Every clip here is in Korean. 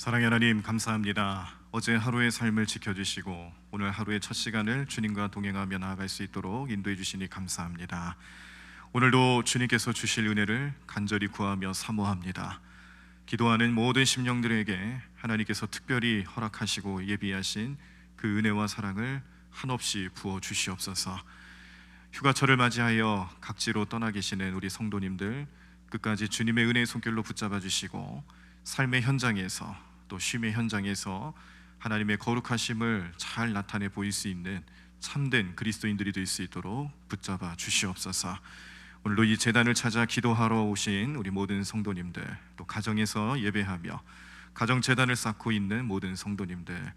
사랑의 하나님, 감사합니다. 어제 하루의 삶을 지켜주시고 오늘 하루의 첫 시간을 주님과 동행하며 나아갈 수 있도록 인도해 주시니 감사합니다. 오늘도 주님께서 주실 은혜를 간절히 구하며 사모합니다. 기도하는 모든 심령들에게 하나님께서 특별히 허락하시고 예비하신 그 은혜와 사랑을 한없이 부어 주시옵소서. 휴가철을 맞이하여 각지로 떠나 계시는 우리 성도님들 끝까지 주님의 은혜의 손길로 붙잡아 주시고 삶의 현장에서 또 쉼의 현장에서 하나님의 거룩하심을 잘 나타내 보일 수 있는 참된 그리스도인들이 될 수 있도록 붙잡아 주시옵소서. 오늘도 이 제단을 찾아 기도하러 오신 우리 모든 성도님들, 또 가정에서 예배하며 가정 제단을 쌓고 있는 모든 성도님들,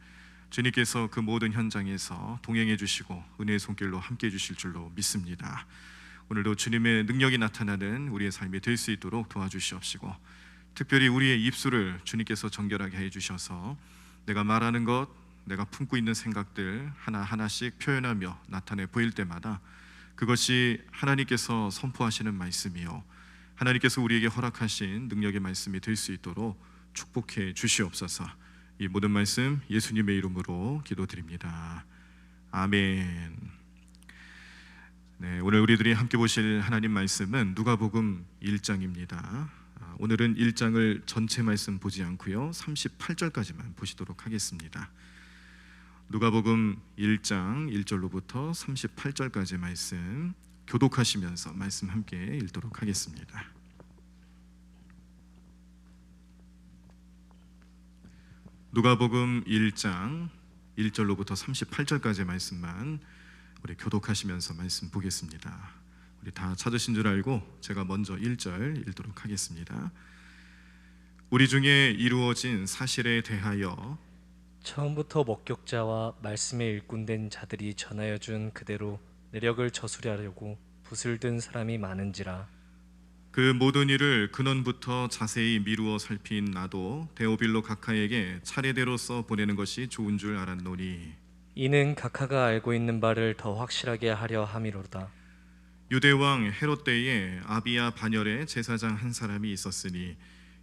주님께서 그 모든 현장에서 동행해 주시고 은혜의 손길로 함께 해 주실 줄로 믿습니다. 오늘도 주님의 능력이 나타나는 우리의 삶이 될 수 있도록 도와주시옵시고, 특별히 우리의 입술을 주님께서 정결하게 해 주셔서 내가 말하는 것, 내가 품고 있는 생각들 하나하나씩 표현하며 나타내 보일 때마다 그것이 하나님께서 선포하시는 말씀이요 하나님께서 우리에게 허락하신 능력의 말씀이 될 수 있도록 축복해 주시옵소서. 이 모든 말씀 예수님의 이름으로 기도드립니다. 아멘. 네, 오늘 우리들이 함께 보실 하나님 말씀은 누가복음 1장입니다. 오늘은 1장을 전체 말씀 보지 않고요 38절까지만 보시도록 하겠습니다. 누가복음 1장 1절로부터 38절까지 말씀 교독하시면서 말씀 함께 읽도록 하겠습니다. 누가복음 1장 1절로부터 38절까지 말씀만 우리 교독하시면서 말씀 보겠습니다. 우리 다 찾으신 줄 알고 제가 먼저 1절 읽도록 하겠습니다. 우리 중에 이루어진 사실에 대하여 처음부터 목격자와 말씀에 일꾼된 자들이 전하여 준 그대로 내력을 저수리하려고 붓을 든 사람이 많은지라. 그 모든 일을 근원부터 자세히 미루어 살핀 나도 데오빌로 각하에게 차례대로 써 보내는 것이 좋은 줄 알았노니 이는 각하가 알고 있는 바를 더 확실하게 하려 함이로다. 유대왕 헤롯 때에 아비야 반열에 제사장 한 사람이 있었으니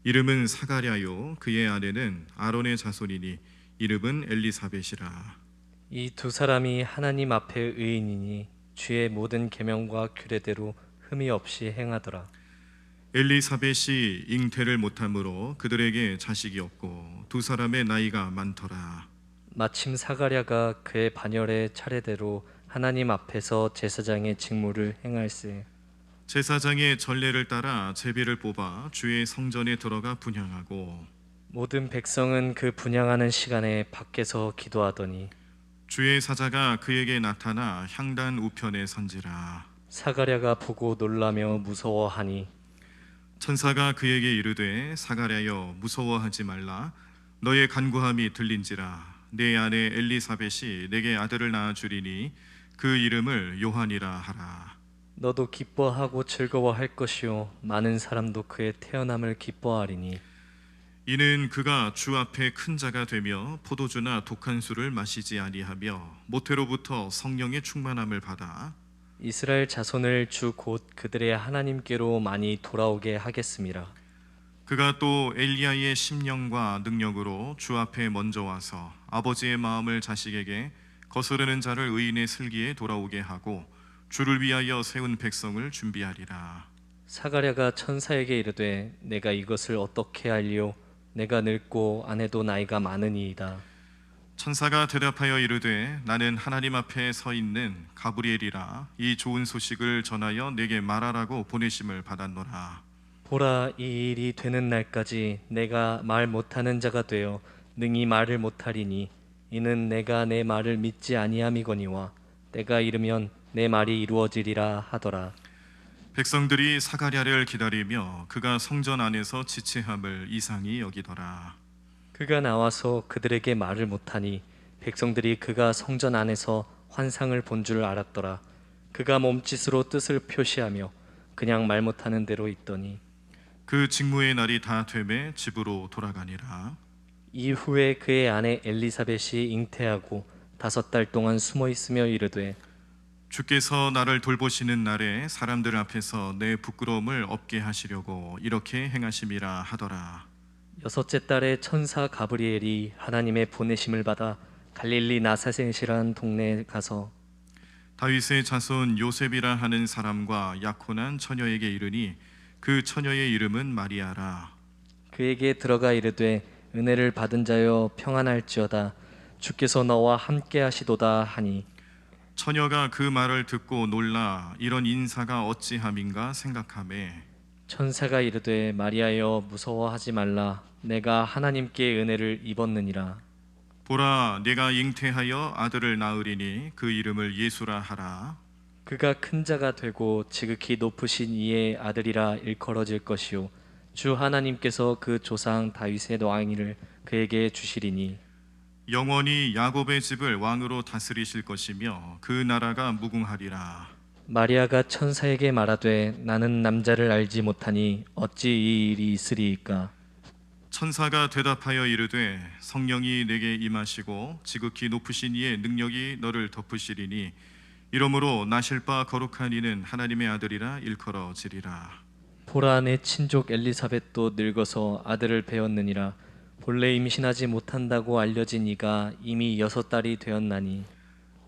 이름은 사가랴요 그의 아내는 아론의 자손이니 이름은 엘리사벳이라. 이 두 사람이 하나님 앞에 의인이니 주의 모든 계명과 규례대로 흠이 없이 행하더라. 엘리사벳이 잉태를 못함으로 그들에게 자식이 없고 두 사람의 나이가 많더라. 마침 사가랴가 그의 반열의 차례대로 하나님 앞에서 제사장의 직무를 행할세. 제사장의 전례를 따라 제비를 뽑아 주의 성전에 들어가 분향하고 모든 백성은 그 분향하는 시간에 밖에서 기도하더니 주의 사자가 그에게 나타나 향단 우편에 선지라. 사가랴가 보고 놀라며 무서워하니 천사가 그에게 이르되 사가랴여 무서워하지 말라. 너의 간구함이 들린지라. 내 아내 엘리사벳이 내게 아들을 낳아 주리니 그 이름을 요한이라 하라. 너도 기뻐하고 즐거워할 것이요 많은 사람도 그의 태어남을 기뻐하리니 이는 그가 주 앞에 큰 자가 되며 포도주나 독한 술을 마시지 아니하며 모태로부터 성령의 충만함을 받아 이스라엘 자손을 주 곧 그들의 하나님께로 많이 돌아오게 하겠음이라. 그가 또 엘리야의 심령과 능력으로 주 앞에 먼저 와서 아버지의 마음을 자식에게 거스르는 자를 의인의 슬기에 돌아오게 하고 주를 위하여 세운 백성을 준비하리라. 사가랴가 천사에게 이르되 내가 이것을 어떻게 알리오? 내가 늙고 아내도 나이가 많으니이다. 천사가 대답하여 이르되 나는 하나님 앞에 서 있는 가브리엘이라. 이 좋은 소식을 전하여 내게 말하라고 보내심을 받았노라. 보라, 이 일이 되는 날까지 내가 말 못하는 자가 되어 능히 말을 못하리니 이는 내가 내 말을 믿지 아니함이거니와 때가 이르면 내 말이 이루어지리라 하더라. 백성들이 사가랴를 기다리며 그가 성전 안에서 지체함을 이상히 여기더라. 그가 나와서 그들에게 말을 못하니 백성들이 그가 성전 안에서 환상을 본 줄 알았더라. 그가 몸짓으로 뜻을 표시하며 그냥 말 못하는 대로 있더니 그 직무의 날이 다 되매 집으로 돌아가니라. 이후에 그의 아내 엘리사벳이 잉태하고 5달 동안 숨어 있으며 이르되 주께서 나를 돌보시는 날에 사람들 앞에서 내 부끄러움을 없게 하시려고 이렇게 행하심이라 하더라. 여섯째 달에 천사 가브리엘이 하나님의 보내심을 받아 갈릴리 나사렛이라는 동네에 가서 다윗의 자손 요셉이라 하는 사람과 약혼한 처녀에게 이르니 그 처녀의 이름은 마리아라. 그에게 들어가 이르되 은혜를 받은 자여 평안할지어다 주께서 너와 함께 하시도다 하니 처녀가 그 말을 듣고 놀라 이런 인사가 어찌함인가 생각하매 천사가 이르되 마리아여 무서워하지 말라 내가 하나님께 은혜를 입었느니라. 보라 네가 잉태하여 아들을 낳으리니 그 이름을 예수라 하라. 그가 큰 자가 되고 지극히 높으신 이의 아들이라 일컬어질 것이요 주 하나님께서 그 조상 다윗의 왕위를 그에게 주시리니 영원히 야곱의 집을 왕으로 다스리실 것이며 그 나라가 무궁하리라. 마리아가 천사에게 말하되 나는 남자를 알지 못하니 어찌 이 일이 있으리이까. 천사가 대답하여 이르되 성령이 내게 임하시고 지극히 높으신 이의 능력이 너를 덮으시리니 이러므로 나실 바 거룩한 이는 하나님의 아들이라 일컬어지리라. 보라 내 친족 엘리사벳도 늙어서 아들을 배었느니라. 본래 임신하지 못한다고 알려진 이가 이미 6달이 되었나니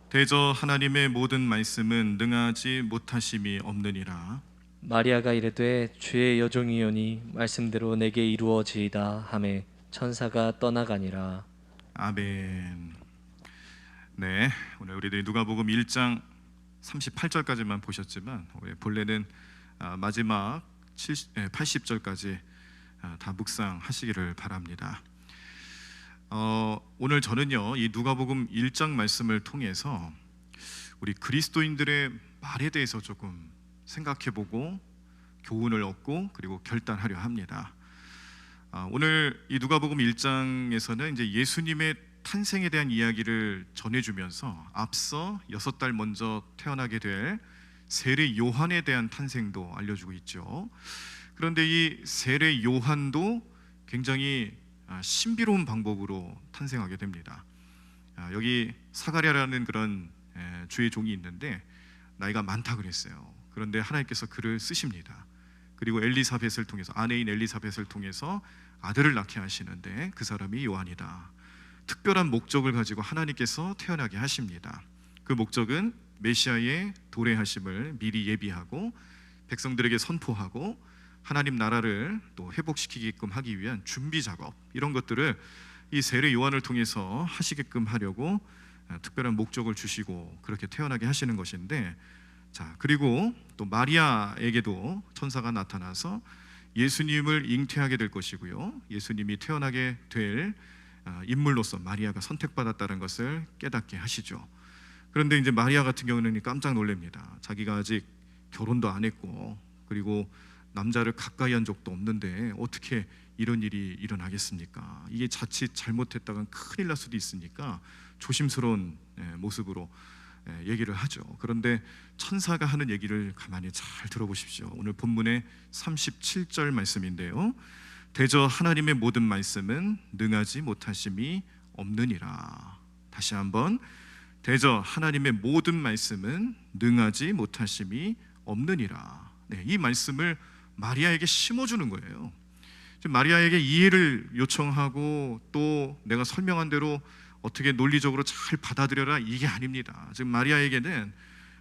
대저 하나님의 모든 말씀은 능하지 못하심이 없느니라. 마리아가 이르되 주의 여종이오니 말씀대로 내게 이루어지이다 하매 천사가 떠나가니라. 아멘. 네, 오늘 우리들이 누가복음 1장 38절까지만 보셨지만 본래는 마지막 80절까지 다 묵상하시기를 바랍니다. 오늘 저는요 이 누가복음 1장 말씀을 통해서 우리 그리스도인들의 말에 대해서 조금 생각해보고 교훈을 얻고 그리고 결단하려 합니다. 오늘 이 누가복음 1장에서는 이제 예수님의 탄생에 대한 이야기를 전해주면서 앞서 6달 먼저 태어나게 될 세례 요한에 대한 탄생도 알려주고 있죠. 그런데 이 세례 요한도 굉장히 신비로운 방법으로 탄생하게 됩니다. 여기 사가랴라는 그런 주의 종이 있는데 나이가 많다 그랬어요. 그런데 하나님께서 그를 쓰십니다. 그리고 엘리사벳을 통해서 아내인 엘리사벳을 통해서 아들을 낳게 하시는데 그 사람이 요한이다. 특별한 목적을 가지고 하나님께서 태어나게 하십니다. 그 목적은 메시아의 도래하심을 미리 예비하고 백성들에게 선포하고 하나님 나라를 또 회복시키게끔 하기 위한 준비 작업, 이런 것들을 이 세례 요한을 통해서 하시게끔 하려고 특별한 목적을 주시고 그렇게 태어나게 하시는 것인데, 자 그리고 또 마리아에게도 천사가 나타나서 예수님을 잉태하게 될 것이고요, 예수님이 태어나게 될 인물로서 마리아가 선택받았다는 것을 깨닫게 하시죠. 그런데 이제 마리아 같은 경우는 깜짝 놀랍니다. 자기가 아직 결혼도 안 했고 그리고 남자를 가까이 한 적도 없는데 어떻게 이런 일이 일어나겠습니까? 이게 자칫 잘못했다간 큰일 날 수도 있으니까 조심스러운 모습으로 얘기를 하죠. 그런데 천사가 하는 얘기를 가만히 잘 들어보십시오. 오늘 본문의 37절 말씀인데요, 대저 하나님의 모든 말씀은 능하지 못하심이 없느니라. 다시 한번, 대저 하나님의 모든 말씀은 능하지 못하심이 없느니라. 이 말씀을 마리아에게 심어주는 거예요. 마리아에게 이해를 요청하고 또 내가 설명한 대로 어떻게 논리적으로 잘 받아들여라, 이게 아닙니다. 지금 마리아에게는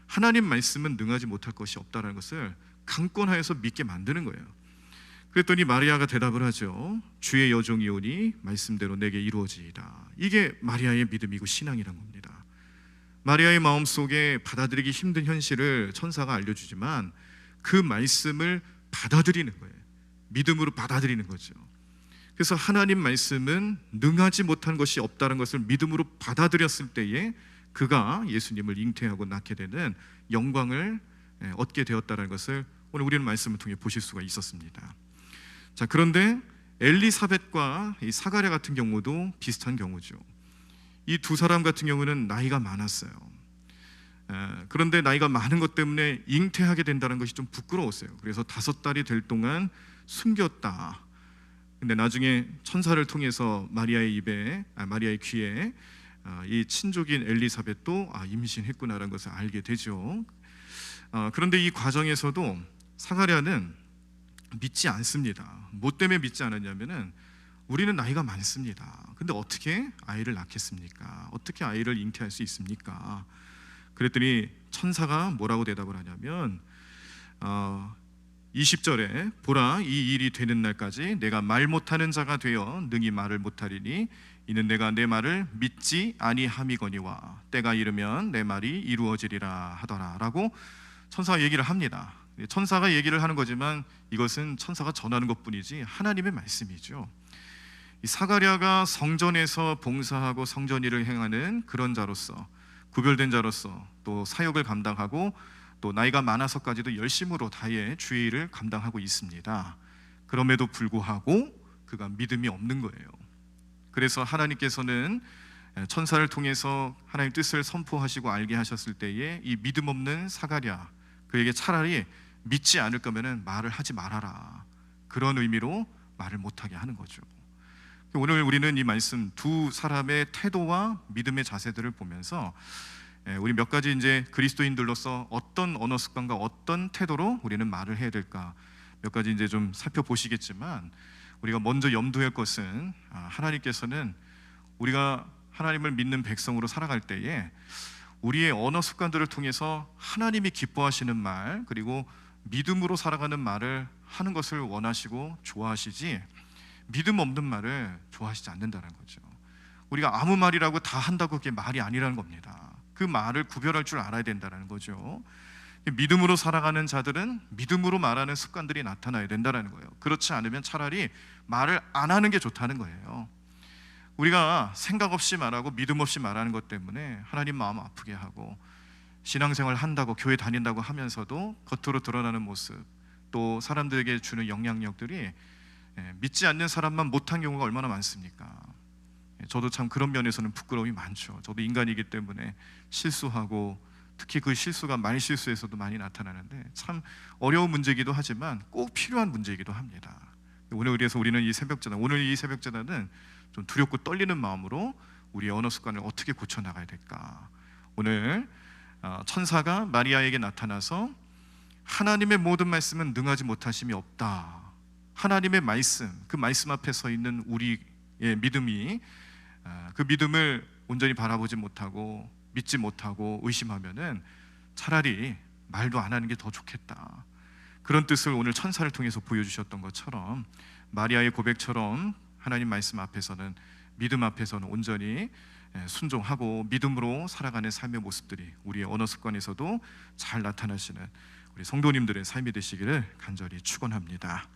하나님 말씀은 능하지 못할 것이 없다는 것을 강권하여서 믿게 만드는 거예요. 그랬더니 마리아가 대답을 하죠. 주의 여종이오니 말씀대로 내게 이루어지이다. 이게 마리아의 믿음이고 신앙이란 겁니다. 마리아의 마음속에 받아들이기 힘든 현실을 천사가 알려주지만 그 말씀을 받아들이는 거예요. 믿음으로 받아들이는 거죠. 그래서 하나님 말씀은 능하지 못한 것이 없다는 것을 믿음으로 받아들였을 때에 그가 예수님을 잉태하고 낳게 되는 영광을 얻게 되었다는 것을 오늘 우리는 말씀을 통해 보실 수가 있었습니다. 자, 그런데 엘리사벳과 이 사가랴 같은 경우도 비슷한 경우죠. 이 두 사람 같은 경우는 나이가 많았어요. 그런데 나이가 많은 것 때문에 잉태하게 된다는 것이 좀 부끄러웠어요. 그래서 5달이 될 동안 숨겼다. 근데 나중에 천사를 통해서 마리아의 귀에 이 친족인 엘리사벳도 임신했구나라는 것을 알게 되죠. 그런데 이 과정에서도 사가랴는 믿지 않습니다. 뭐 때문에 믿지 않았냐면은 우리는 나이가 많습니다. 근데 어떻게 아이를 낳겠습니까? 어떻게 아이를 잉태할 수 있습니까? 그랬더니 천사가 뭐라고 대답을 하냐면 20절에 보라, 이 일이 되는 날까지 내가 말 못하는 자가 되어 능히 말을 못하리니 이는 내가 내 말을 믿지 아니함이거니와 때가 이르면 내 말이 이루어지리라 하더라 라고 천사가 얘기를 합니다. 천사가 얘기를 하는 거지만 이것은 천사가 전하는 것뿐이지 하나님의 말씀이죠. 이 사가랴가 성전에서 봉사하고 성전 일을 행하는 그런 자로서, 구별된 자로서, 또 사역을 감당하고 또 나이가 많아서까지도 열심으로 다의 주의 일을 감당하고 있습니다. 그럼에도 불구하고 그가 믿음이 없는 거예요. 그래서 하나님께서는 천사를 통해서 하나님 뜻을 선포하시고 알게 하셨을 때에 이 믿음 없는 사가랴, 그에게 차라리 믿지 않을 거면은 말을 하지 말아라, 그런 의미로 말을 못하게 하는 거죠. 오늘 우리는 이 말씀 두 사람의 태도와 믿음의 자세들을 보면서 우리 몇 가지 이제 그리스도인들로서 어떤 언어 습관과 어떤 태도로 우리는 말을 해야 될까 몇 가지 이제 좀 살펴보시겠지만, 우리가 먼저 염두할 것은 하나님께서는 우리가 하나님을 믿는 백성으로 살아갈 때에 우리의 언어 습관들을 통해서 하나님이 기뻐하시는 말, 그리고 믿음으로 살아가는 말을 하는 것을 원하시고 좋아하시지 믿음 없는 말을 좋아하시지 않는다는 거죠. 우리가 아무 말이라고 다 한다고 그게 말이 아니라는 겁니다. 그 말을 구별할 줄 알아야 된다는 거죠. 믿음으로 살아가는 자들은 믿음으로 말하는 습관들이 나타나야 된다는 거예요. 그렇지 않으면 차라리 말을 안 하는 게 좋다는 거예요. 우리가 생각 없이 말하고 믿음 없이 말하는 것 때문에 하나님 마음 아프게 하고, 신앙생활 한다고 교회 다닌다고 하면서도 겉으로 드러나는 모습, 또 사람들에게 주는 영향력들이 믿지 않는 사람만 못한 경우가 얼마나 많습니까? 저도 참 그런 면에서는 부끄러움이 많죠. 저도 인간이기 때문에 실수하고, 특히 그 실수가 말 실수에서도 많이 나타나는데 참 어려운 문제이기도 하지만 꼭 필요한 문제이기도 합니다. 그래서 우리는 오늘 이 새벽 제단은 좀 두렵고 떨리는 마음으로 우리의 언어 습관을 어떻게 고쳐나가야 될까. 오늘 천사가 마리아에게 나타나서 하나님의 모든 말씀은 능하지 못하심이 없다, 하나님의 말씀, 그 말씀 앞에 서 있는 우리의 믿음이 그 믿음을 온전히 바라보지 못하고 믿지 못하고 의심하면은 차라리 말도 안 하는 게 더 좋겠다, 그런 뜻을 오늘 천사를 통해서 보여주셨던 것처럼 마리아의 고백처럼 하나님 말씀 앞에서는, 믿음 앞에서는 온전히 순종하고 믿음으로 살아가는 삶의 모습들이 우리의 언어 습관에서도 잘 나타나시는 우리 성도님들의 삶이 되시기를 간절히 축원합니다.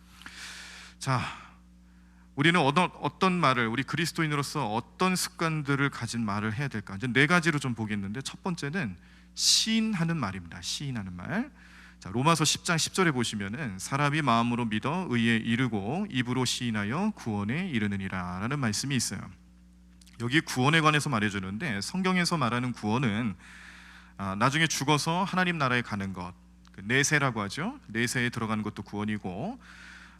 자, 우리는 어떤 말을, 우리 그리스도인으로서 어떤 습관들을 가진 말을 해야 될까? 이제 네 가지로 좀 보겠는데, 첫 번째는 시인하는 말입니다. 시인하는 말. 자, 로마서 10장 10절에 보시면은 사람이 마음으로 믿어 의에 이르고 입으로 시인하여 구원에 이르느니라 라는 말씀이 있어요. 여기 구원에 관해서 말해주는데, 성경에서 말하는 구원은 나중에 죽어서 하나님 나라에 가는 것, 내세라고 하죠. 내세에 들어가는 것도 구원이고,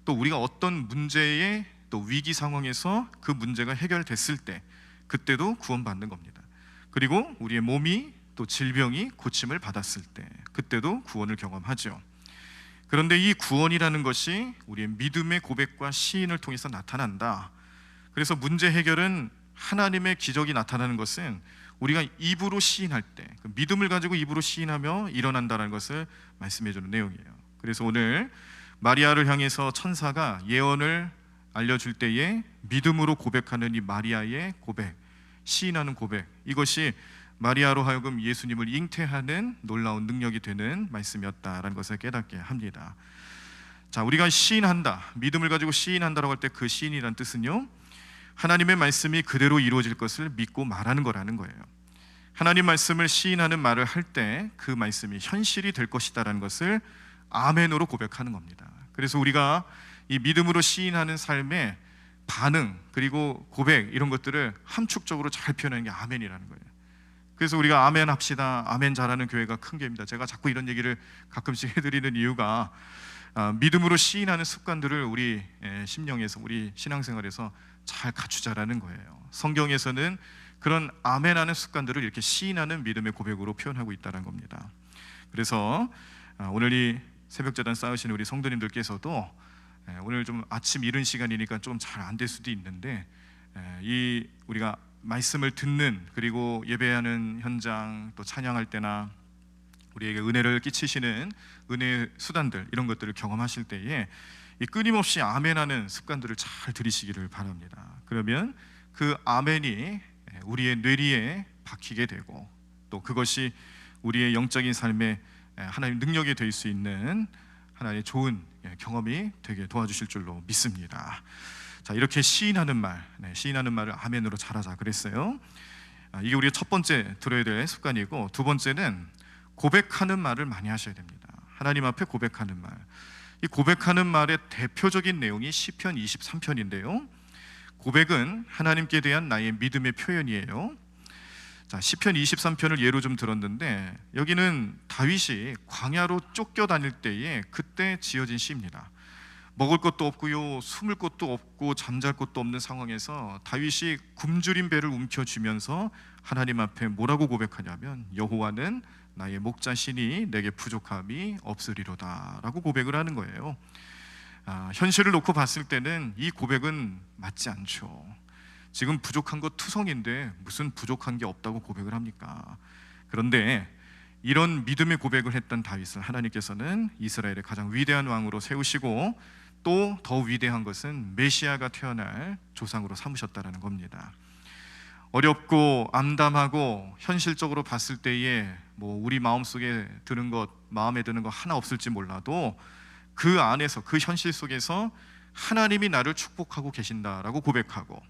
또 우리가 어떤 문제에 또 위기 상황에서 그 문제가 해결됐을 때 그때도 구원받는 겁니다. 그리고 우리의 몸이 또 질병이 고침을 받았을 때 그때도 구원을 경험하죠. 그런데 이 구원이라는 것이 우리의 믿음의 고백과 시인을 통해서 나타난다. 그래서 문제 해결은, 하나님의 기적이 나타나는 것은 우리가 입으로 시인할 때, 그 믿음을 가지고 입으로 시인하며 일어난다는 것을 말씀해 주는 내용이에요. 그래서 오늘 마리아를 향해서 천사가 예언을 알려줄 때에 믿음으로 고백하는 이 마리아의 고백, 시인하는 고백, 이것이 마리아로 하여금 예수님을 잉태하는 놀라운 능력이 되는 말씀이었다라는 것을 깨닫게 합니다. 자, 우리가 시인한다, 믿음을 가지고 시인한다라고 할 때 그 시인이란 뜻은요, 하나님의 말씀이 그대로 이루어질 것을 믿고 말하는 거라는 거예요. 하나님 말씀을 시인하는 말을 할 때 그 말씀이 현실이 될 것이다라는 것을 아멘으로 고백하는 겁니다. 그래서 우리가 이 믿음으로 시인하는 삶의 반응, 그리고 고백, 이런 것들을 함축적으로 잘 표현하는 게 아멘이라는 거예요. 그래서 우리가 아멘 합시다, 아멘 잘하는 교회가 큰 교회입니다. 제가 자꾸 이런 얘기를 가끔씩 해드리는 이유가 믿음으로 시인하는 습관들을 우리 심령에서, 우리 신앙생활에서 잘 갖추자라는 거예요. 성경에서는 그런 아멘하는 습관들을 이렇게 시인하는 믿음의 고백으로 표현하고 있다는 겁니다. 그래서 오늘 이 새벽제단 쌓으신 우리 성도님들께서도 오늘 좀 아침 이른 시간이니까 좀 잘 안 될 수도 있는데, 이 우리가 말씀을 듣는, 그리고 예배하는 현장, 또 찬양할 때나 우리에게 은혜를 끼치시는 은혜의 수단들, 이런 것들을 경험하실 때에 이 끊임없이 아멘하는 습관들을 잘 들이시기를 바랍니다. 그러면 그 아멘이 우리의 뇌리에 박히게 되고, 또 그것이 우리의 영적인 삶에 하나님 능력이 될 수 있는 하나의 좋은 경험이 되게 도와주실 줄로 믿습니다. 자, 이렇게 시인하는 말, 시인하는 말을 아멘으로 잘하자 그랬어요. 이게 우리가 첫 번째 들어야 될 습관이고, 두 번째는 고백하는 말을 많이 하셔야 됩니다. 하나님 앞에 고백하는 말. 이 고백하는 말의 대표적인 내용이 시편 23편인데요. 고백은 하나님께 대한 나의 믿음의 표현이에요. 자, 시편 23편을 예로 좀 들었는데, 여기는 다윗이 광야로 쫓겨다닐 때에 그때 지어진 시입니다. 먹을 것도 없고요, 숨을 곳도 없고 잠잘 곳도 없는 상황에서 다윗이 굶주린 배를 움켜쥐면서 하나님 앞에 뭐라고 고백하냐면, 여호와는 나의 목자시니 내게 부족함이 없으리로다 라고 고백을 하는 거예요. 현실을 놓고 봤을 때는 이 고백은 맞지 않죠. 지금 부족한 거 투성인데 무슨 부족한 게 없다고 고백을 합니까? 그런데 이런 믿음의 고백을 했던 다윗을 하나님께서는 이스라엘의 가장 위대한 왕으로 세우시고, 또 더 위대한 것은 메시아가 태어날 조상으로 삼으셨다는 겁니다. 어렵고 암담하고 현실적으로 봤을 때에 뭐 우리 마음속에 드는 것, 마음에 드는 거 하나 없을지 몰라도 그 안에서, 그 현실 속에서 하나님이 나를 축복하고 계신다라고 고백하고,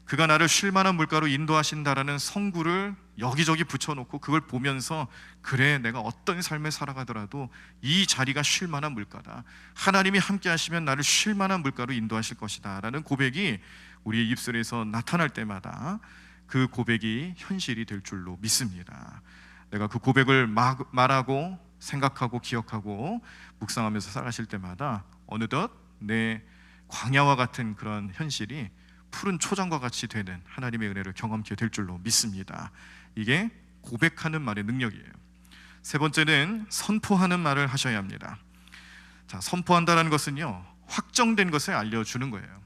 그가 나를 쉴만한 물가로 인도하신다라는 성구를 여기저기 붙여놓고 그걸 보면서, 그래, 내가 어떤 삶을 살아가더라도 이 자리가 쉴만한 물가다, 하나님이 함께 하시면 나를 쉴만한 물가로 인도하실 것이다 라는 고백이 우리의 입술에서 나타날 때마다 그 고백이 현실이 될 줄로 믿습니다. 내가 그 고백을 말하고 생각하고 기억하고 묵상하면서 살아가실 때마다 어느덧 내 광야와 같은 그런 현실이 푸른 초장과 같이 되는 하나님의 은혜를 경험케 될 줄로 믿습니다. 이게 고백하는 말의 능력이에요. 세 번째는 선포하는 말을 하셔야 합니다. 자, 선포한다는 것은요, 확정된 것을 알려주는 거예요.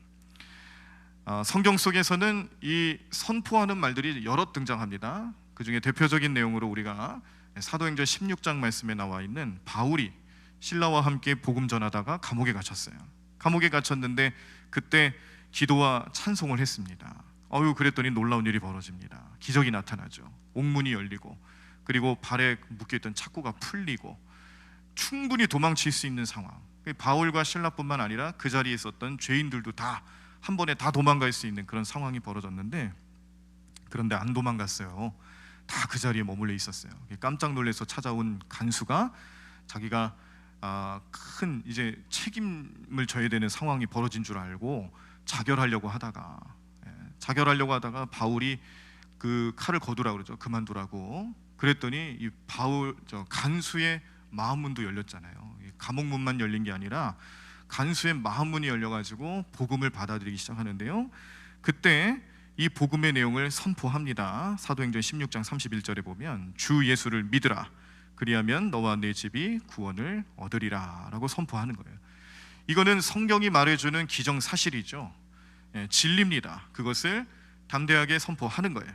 성경 속에서는 이 선포하는 말들이 여러 등장합니다. 그 중에 대표적인 내용으로 우리가 사도행전 16장 말씀에 나와 있는 바울이 신라와 함께 복음 전하다가 감옥에 갇혔어요. 감옥에 갇혔는데 그때 기도와 찬송을 했습니다. 그랬더니 놀라운 일이 벌어집니다. 기적이 나타나죠. 옥문이 열리고, 그리고 발에 묶여있던 착고가 풀리고, 충분히 도망칠 수 있는 상황. 바울과 신라뿐만 아니라 그 자리에 있었던 죄인들도 다 한 번에 다 도망갈 수 있는 그런 상황이 벌어졌는데, 그런데 안 도망갔어요. 다 그 자리에 머물러 있었어요. 깜짝 놀라서 찾아온 간수가 자기가 큰 이제 책임을 져야 되는 상황이 벌어진 줄 알고 자결하려고 하다가 바울이 그 칼을 거두라고 그러죠. 그만두라고. 그랬더니 이 간수의 마음문도 열렸잖아요. 감옥문만 열린 게 아니라 간수의 마음문이 열려가지고 복음을 받아들이기 시작하는데요. 그때 이 복음의 내용을 선포합니다. 사도행전 16장 31절에 보면, 주 예수를 믿으라, 그리하면 너와 내 집이 구원을 얻으리라 라고 선포하는 거예요. 이거는 성경이 말해주는 기정사실이죠. 진리입니다. 그것을 담대하게 선포하는 거예요.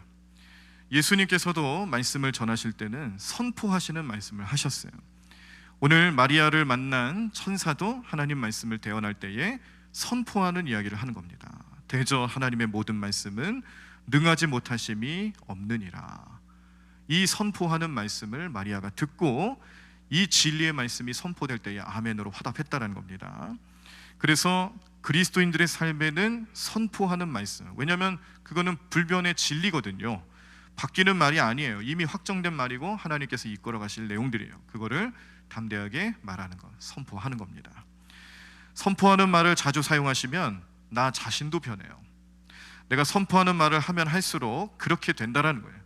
예수님께서도 말씀을 전하실 때는 선포하시는 말씀을 하셨어요. 오늘 마리아를 만난 천사도 하나님 말씀을 대언할 때에 선포하는 이야기를 하는 겁니다. 대저 하나님의 모든 말씀은 능하지 못하심이 없느니라. 이 선포하는 말씀을 마리아가 듣고 이 진리의 말씀이 선포될 때에 아멘으로 화답했다는 겁니다. 그래서 그리스도인들의 삶에는 선포하는 말씀, 왜냐하면 그거는 불변의 진리거든요. 바뀌는 말이 아니에요. 이미 확정된 말이고 하나님께서 이끌어 가실 내용들이에요. 그거를 담대하게 말하는 것, 선포하는 겁니다. 선포하는 말을 자주 사용하시면 나 자신도 변해요. 내가 선포하는 말을 하면 할수록 그렇게 된다라는 거예요.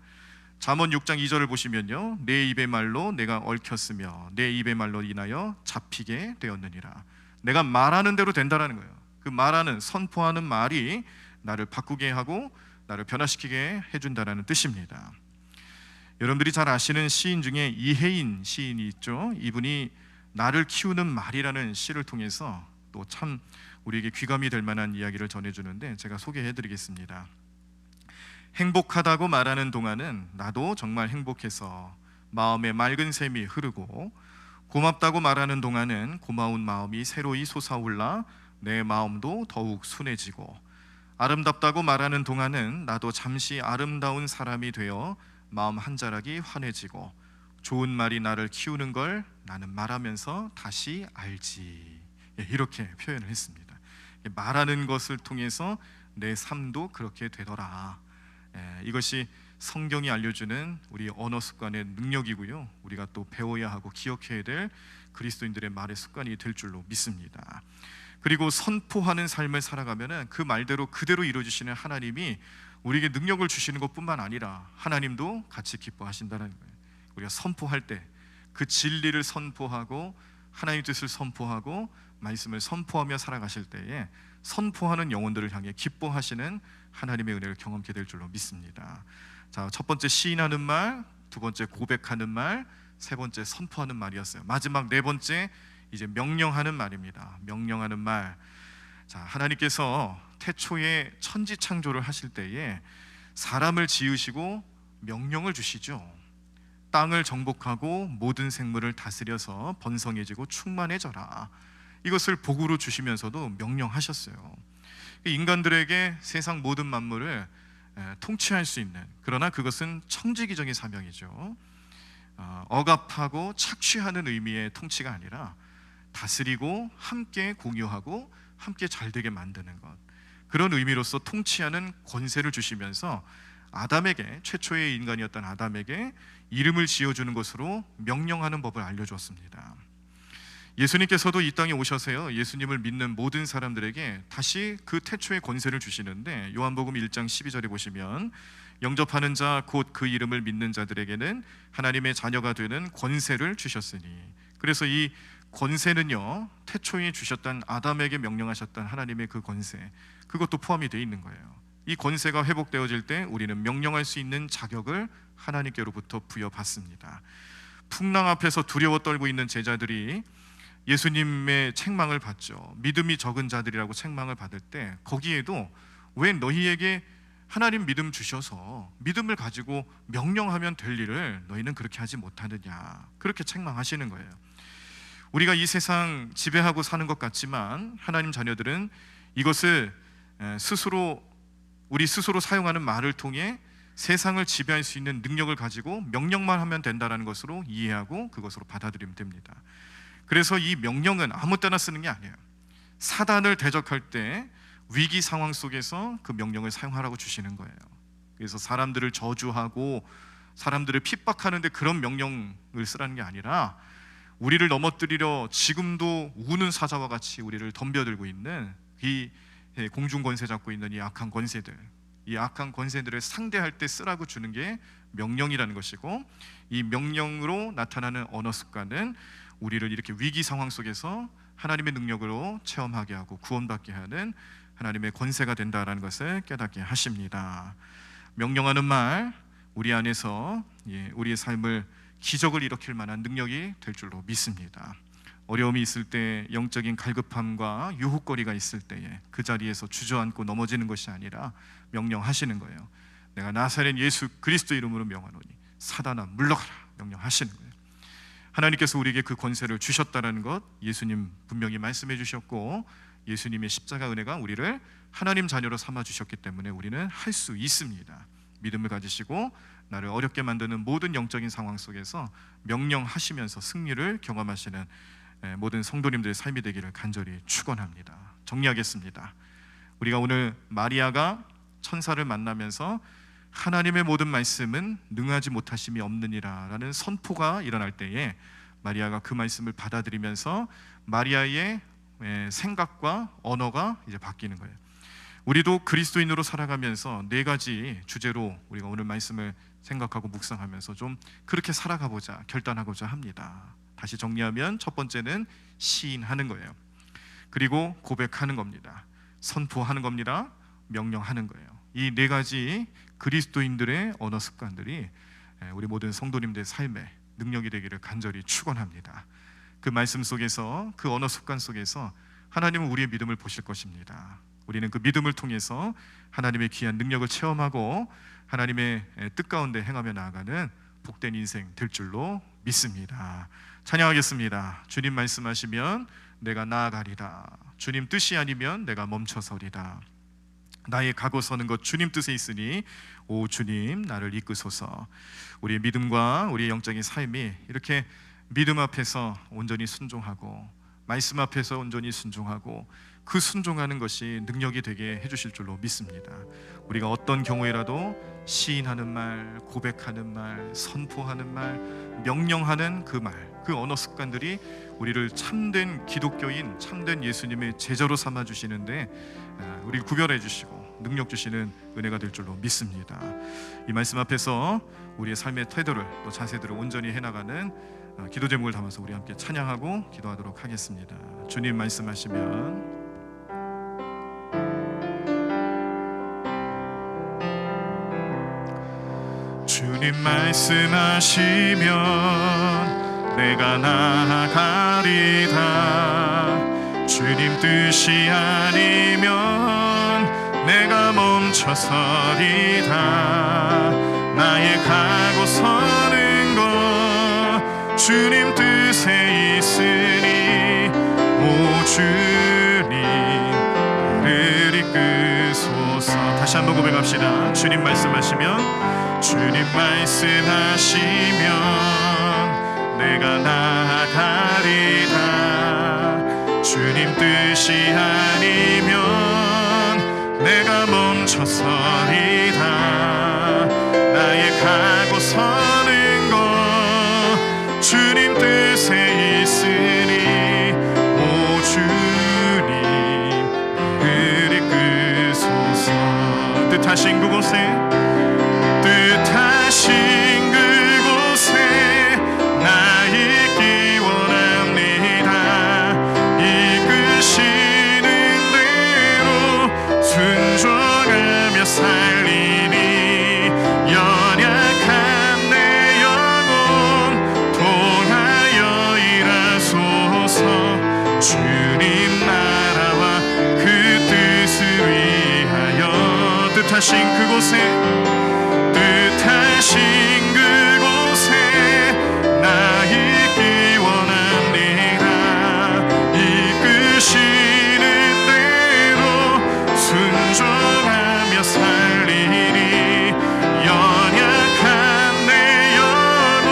잠언 6장 2절을 보시면요, 내 입의 말로 내가 얽혔으며 내 입의 말로 인하여 잡히게 되었느니라. 내가 말하는 대로 된다라는 거예요. 그 말하는, 선포하는 말이 나를 바꾸게 하고 나를 변화시키게 해준다라는 뜻입니다. 여러분들이 잘 아시는 시인 중에 이혜인 시인이 있죠. 이분이 나를 키우는 말이라는 시를 통해서 또 참 우리에게 귀감이 될 만한 이야기를 전해주는데 제가 소개해드리겠습니다. 행복하다고 말하는 동안은 나도 정말 행복해서 마음에 맑은 샘이 흐르고, 고맙다고 말하는 동안은 고마운 마음이 새로이 솟아올라 내 마음도 더욱 순해지고, 아름답다고 말하는 동안은 나도 잠시 아름다운 사람이 되어 마음 한 자락이 환해지고, 좋은 말이 나를 키우는 걸 나는 말하면서 다시 알지. 이렇게 표현을 했습니다. 말하는 것을 통해서 내 삶도 그렇게 되더라. 이것이 성경이 알려주는 우리 언어 습관의 능력이고요, 우리가 또 배워야 하고 기억해야 될 그리스도인들의 말의 습관이 될 줄로 믿습니다. 그리고 선포하는 삶을 살아가면 그 말대로 그대로 이루어지시는 하나님이 우리에게 능력을 주시는 것뿐만 아니라 하나님도 같이 기뻐하신다는 거예요. 우리가 선포할 때 그 진리를 선포하고 하나님의 뜻을 선포하고 말씀을 선포하며 살아가실 때에 선포하는 영혼들을 향해 기뻐하시는 하나님의 은혜를 경험하게 될 줄로 믿습니다. 자, 첫 번째 시인하는 말, 두 번째 고백하는 말, 세 번째 선포하는 말이었어요. 마지막 네 번째 이제 명령하는 말입니다. 명령하는 말. 자, 하나님께서 태초에 천지 창조를 하실 때에 사람을 지으시고 명령을 주시죠. 땅을 정복하고 모든 생물을 다스려서 번성해지고 충만해져라. 이것을 복으로 주시면서도 명령하셨어요. 인간들에게 세상 모든 만물을 통치할 수 있는, 그러나 그것은 청지기적인 사명이죠. 억압하고 착취하는 의미의 통치가 아니라 다스리고 함께 공유하고 함께 잘되게 만드는 것, 그런 의미로서 통치하는 권세를 주시면서 아담에게, 최초의 인간이었던 아담에게 이름을 지어주는 것으로 명령하는 법을 알려주었습니다. 예수님께서도 이 땅에 오셔서요, 예수님을 믿는 모든 사람들에게 다시 그 태초의 권세를 주시는데, 요한복음 1장 12절에 보시면 영접하는 자 곧 그 이름을 믿는 자들에게는 하나님의 자녀가 되는 권세를 주셨으니, 그래서 이 권세는요, 태초에 주셨던 아담에게 명령하셨던 하나님의 그 권세, 그것도 포함이 되어 있는 거예요. 이 권세가 회복되어질 때 우리는 명령할 수 있는 자격을 하나님께로부터 부여받습니다. 풍랑 앞에서 두려워 떨고 있는 제자들이 예수님의 책망을 받죠. 믿음이 적은 자들이라고 책망을 받을 때 거기에도 왜 너희에게 하나님 믿음 주셔서 믿음을 가지고 명령하면 될 일을 너희는 그렇게 하지 못하느냐, 그렇게 책망하시는 거예요. 우리가 이 세상 지배하고 사는 것 같지만 하나님 자녀들은 이것을 우리 스스로 사용하는 말을 통해 세상을 지배할 수 있는 능력을 가지고 명령만 하면 된다는 것으로 이해하고 그것으로 받아들이면 됩니다. 그래서 이 명령은 아무 때나 쓰는 게 아니에요. 사단을 대적할 때 위기 상황 속에서 그 명령을 사용하라고 주시는 거예요. 그래서 사람들을 저주하고 사람들을 핍박하는데 그런 명령을 쓰라는 게 아니라, 우리를 넘어뜨리려 지금도 우는 사자와 같이 우리를 덤벼들고 있는 이 공중 권세 잡고 있는 이 악한 권세들, 이 악한 권세들을 상대할 때 쓰라고 주는 게 명령이라는 것이고, 이 명령으로 나타나는 언어 습관은 우리를 이렇게 위기 상황 속에서 하나님의 능력으로 체험하게 하고 구원받게 하는 하나님의 권세가 된다라는 것을 깨닫게 하십니다. 명령하는 말, 우리 안에서 우리의 삶을 기적을 일으킬 만한 능력이 될 줄로 믿습니다. 어려움이 있을 때, 영적인 갈급함과 유혹거리가 있을 때에 그 자리에서 주저앉고 넘어지는 것이 아니라 명령하시는 거예요. 내가 나사렛 예수 그리스도 이름으로 명하노니 사단아 물러가라, 명령하시는 거예요. 하나님께서 우리에게 그 권세를 주셨다는 것 예수님 분명히 말씀해 주셨고, 예수님의 십자가 은혜가 우리를 하나님 자녀로 삼아 주셨기 때문에 우리는 할 수 있습니다. 믿음을 가지시고 나를 어렵게 만드는 모든 영적인 상황 속에서 명령하시면서 승리를 경험하시는 모든 성도님들의 삶이 되기를 간절히 축원합니다. 정리하겠습니다. 우리가 오늘 마리아가 천사를 만나면서 하나님의 모든 말씀은 능하지 못하심이 없느니라 라는 선포가 일어날 때에 마리아가 그 말씀을 받아들이면서 마리아의 생각과 언어가 이제 바뀌는 거예요. 우리도 그리스도인으로 살아가면서 네 가지 주제로 우리가 오늘 말씀을 생각하고 묵상하면서 좀 그렇게 살아가보자 결단하고자 합니다. 다시 정리하면 첫 번째는 시인하는 거예요. 그리고 고백하는 겁니다. 선포하는 겁니다. 명령하는 거예요. 이 네 가지 그리스도인들의 언어 습관들이 우리 모든 성도님들의 삶의 능력이 되기를 간절히 축원합니다. 그 말씀 속에서, 그 언어 습관 속에서 하나님은 우리의 믿음을 보실 것입니다. 우리는 그 믿음을 통해서 하나님의 귀한 능력을 체험하고 하나님의 뜻 가운데 행하며 나아가는 복된 인생 될 줄로 믿습니다. 찬양하겠습니다. 주님 말씀하시면 내가 나아가리라. 주님 뜻이 아니면 내가 멈춰서리라. 나의 가고 서는 것 주님 뜻에 있으니 오 주님 나를 이끄소서. 우리의 믿음과 우리의 영적인 삶이 이렇게 믿음 앞에서 온전히 순종하고 말씀 앞에서 온전히 순종하고 그 순종하는 것이 능력이 되게 해주실 줄로 믿습니다. 우리가 어떤 경우에라도 시인하는 말, 고백하는 말, 선포하는 말, 명령하는 그 말, 그 언어 습관들이 우리를 참된 기독교인, 참된 예수님의 제자로 삼아 주시는데 우리를 구별해 주시고 능력 주시는 은혜가 될 줄로 믿습니다. 이 말씀 앞에서 우리의 삶의 태도를 또 자세들을 온전히 해나가는 기도 제목을 담아서 우리 함께 찬양하고 기도하도록 하겠습니다. 주님 말씀하시면 주님 말씀하시면 내가 나아가리다. 주님 뜻이 아니면 내가 멈춰서리다. 나의 가고 서는 것 주님 뜻에 있으니 오 주님 나를 이끄소서. 다시 한번 고백합시다. 주님 말씀하시면 주님 말씀하시면 내가 나아가리다. 주님 뜻이 아니면 내가 멈춰서리다. 나의 가고 서는 것 주님 뜻에 있으니 오 주님 나를 이끄소서. 뜻하신 그곳에 뜻하신 그곳에 나 있기 원합니다. 이끄시는 대로 순종하며 살리니 연약한 내 영혼 통하여 일하소서. 주님 나라와 그 뜻을 위하여 뜻하신 그곳에 뜻하신 그곳에 나 있기 원합니다. 이끄시는 대로 순종하며 살리니 연약한 내 영혼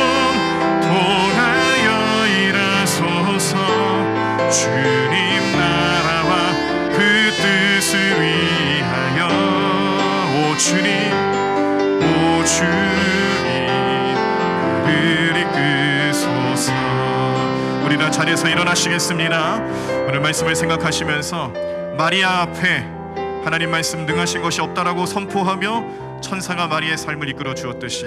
통하여 일하소서. 주님 나라와 그 뜻을 위하여 오 주님 나를 이끄소서. 우리 다 자리에서 일어나시겠습니다. 오늘 말씀을 생각하시면서 마리아 앞에 하나님 말씀 능하신 것이 없다라고 선포하며 천사가 마리아의 삶을 이끌어 주었듯이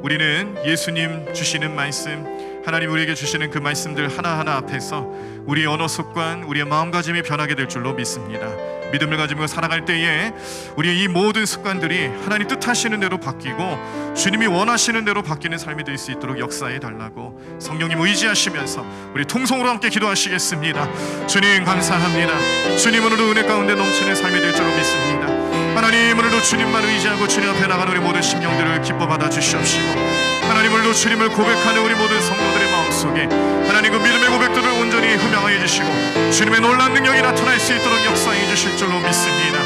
우리는 예수님 주시는 말씀, 하나님 우리에게 주시는 그 말씀들 하나하나 앞에서 우리의 언어 습관, 우리의 마음가짐이 변하게 될 줄로 믿습니다. 믿음을 가지고 살아갈 때에 우리의 이 모든 습관들이 하나님 뜻하시는 대로 바뀌고 주님이 원하시는 대로 바뀌는 삶이 될 수 있도록 역사해 달라고 성령님 의지하시면서 우리 통성으로 함께 기도하시겠습니다. 주님 감사합니다. 주님 오늘도 은혜 가운데 넘치는 삶이 될 줄로 믿습니다. 하나님 오늘도 주님만 의지하고 주님 앞에 나가는 우리 모든 심령들을 기뻐 받아 주시옵시고 하나님 오늘도 주님을 고백하는 우리 모든 성도들의 마음속에 하나님 그 믿음의 고백들을 온전히 흠양하여 주시고 주님의 놀라운 능력이 나타날 수 있도록 역사해 주실 줄로 믿습니다.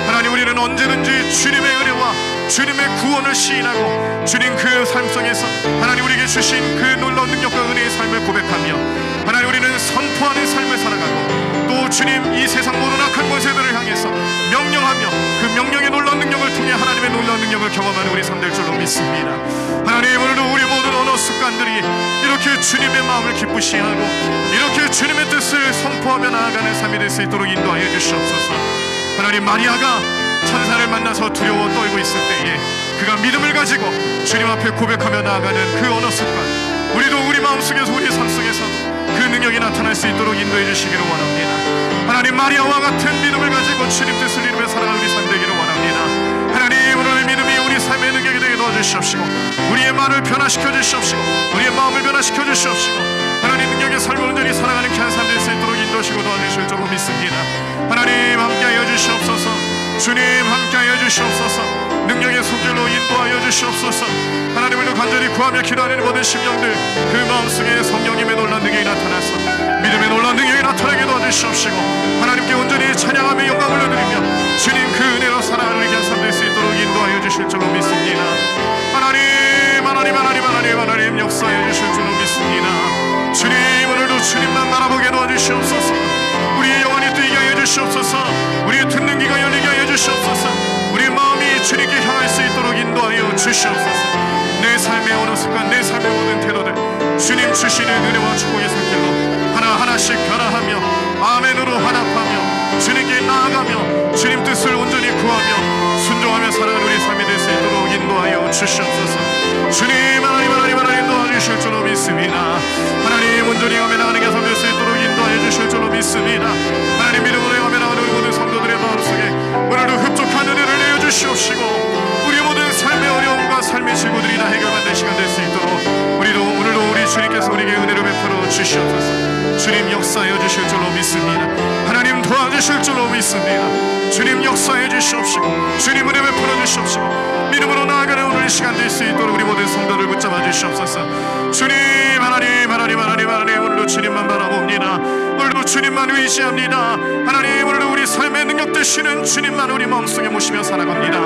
하나님 우리는 언제든지 주님의 은혜와 주님의 구원을 시인하고 주님 그 삶 속에서 하나님 우리에게 주신 그 놀라운 능력과 은혜의 삶을 고백하며 하나님 우리는 선포하는 삶을 살아가고 또 주님 이 세상 모든 악한 권세들을 향해서 명령하며 그 명령의 놀라운 능력을 통해 하나님의 놀라운 능력을 경험하는 우리 삶 될 줄로 믿습니다. 하나님 오늘도 우리 모든 언어 습관들이 이렇게 주님의 마음을 기쁘시 하고 이렇게 주님의 뜻을 선포하며 나아가는 삶이 될 수 있도록 인도하여 주시옵소서. 하나님 마리아가 천사를 만나서 두려워 떨고 있을 때에 그가 믿음을 가지고 주님 앞에 고백하며 나아가는 그 언어 습관 우리도 우리 마음속에서 우리 삶 속에서도 그 능력이 나타날 수 있도록 인도해 주시기를 원합니다. 하나님 마리아와 같은 믿음을 가지고 주님 뜻을 이루며 살아가는 우리 삶 되기를 원합니다. 하나님 오늘 믿음이 우리 삶의 능력이 되게 도와주시옵시고 우리의 말을 변화시켜 주시옵시고 우리의 마음을 변화시켜 주시옵시고 하나님 능력의 삶을 온전히 살아가는 귀한 삶 될 수 있도록 인도하시고 도와주실 줄로 믿습니다. 하나님 함께하여 주시옵소서. 주님 함께하여 주시옵소서. 능력의 손길로 인도하여 주시옵소서. 하나님을 간절히 구하며 기도하는 모든 심령들 그 마음속에 성령님의 놀란 능력이 나타나서 믿음의 놀란 능력이 나타나게 도와주시옵시고 하나님께 온전히 찬양하며 영광을 올려드리며 주님 그 은혜로 살아가는 우리 견sam될 수 있도록 인도하여 주실 줄로 믿습니다. 하나님 역사해 주실 줄로 믿습니다. 주님 오늘도 주님만 바라보게 도와주시옵소서. 우리의 영혼이 뛰게 하여 주시옵소서. 우리의 듣는 귀가 열리게 하여 주시옵소서. 우리의 마음이 주님께 향할 수 있도록 인도하여 주시옵소서. 내 삶의 어느 습관, 내 삶의 모든 태도들 주님 주시는 은혜와 축복의 손길로 하나하나씩 변화하며 아멘으로 화답하며 주님께 나아가며 주님 뜻을 온전히 구하며 순종하며 살아가는 우리 삶이 될 수 있도록 인도하여 주시옵소서. 주님 하나님 도와주실 줄로 믿습니다. 하나님 온전히 가며 나가는 게 될 수 있도록 인도하여 주실 줄로 믿습니다. 하나님 믿음으로 가며 나가는 우리 모든 성도들의 마음속에 오늘도 흡족한 은혜를 내어주시옵시고 우리 모든 삶의 어려움과 삶의 질고들이 다 해결받는 시간 될 수 있도록 오늘도 우리 주님께서 우리에게 은혜를 베풀어 주시옵소서. 주님 역사해 주실 줄로 믿습니다. 하나님 도와주실 줄로 믿습니다. 주님 역사해 주시옵시고 주님 은혜 베풀어 주시옵시고 믿음으로 나아가는 오늘 시간 될 수 있도록 우리 모든 성도들 붙잡아 주시옵소서. 주님 하나님 오늘도 주님만 바라봅니다. 오늘도 주님만 의지합니다. 하나님 오늘도 우리 삶의 능력 되시는 주님만 우리 마음속에 모시며 살아갑니다.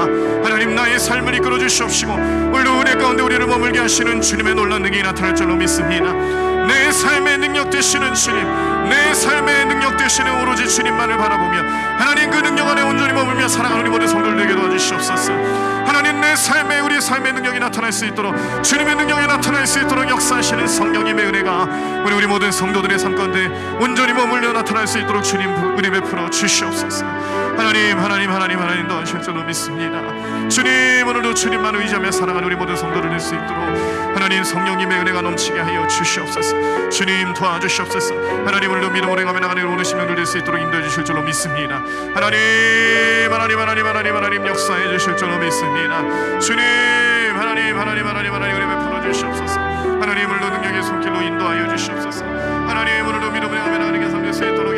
하나님 나의 삶을 이끌어 주시옵시고 오늘도 은혜 가운데 우리를 머물게 하시는 주님의 놀라운 능력이 나타날 줄로 믿습니다. 내 삶의 능력 되시는 주님, 내 삶의 능력 되시는 오로지 주님만을 바라보며 하나님 그 능력 안에 온전히 머물며 살아가는 우리 모든 성도들 되게 도와주시옵소서. 하나님 내 삶에 우리의 삶의 능력이 나타날 수 있도록 주님의 능력이 나타날 수 있도록 역사하시는 성령님의 은혜가 우리 모든 성도들의 삶 가운데 온전히 머물려 나타날 수 있도록 주님 은혜 베풀어 주시옵소서. 하나님 도와주실 줄로 믿습니다. 주님 오늘도 주님만 의지하며 살아가는 우리 모든 성도들 될 수 있도록 하나님 성령님의 은혜가 넘치게 하여 주시옵소서. 주님 도와주시옵소서. 하나님 오늘도 믿음으로 가며 나가는 오늘 심령들 될 수 있도록 인도해 주실 줄로 믿습니다. 하나님 역사해 주실 줄로 믿습니다. 주님 하나님 은혜 베풀어 주시옵소서. 하나님 오늘도 능력의 손길로 인도하여 주시옵소서. 하나님 오늘도 믿음으로 가며 나가는 게 삶 될 수 있도록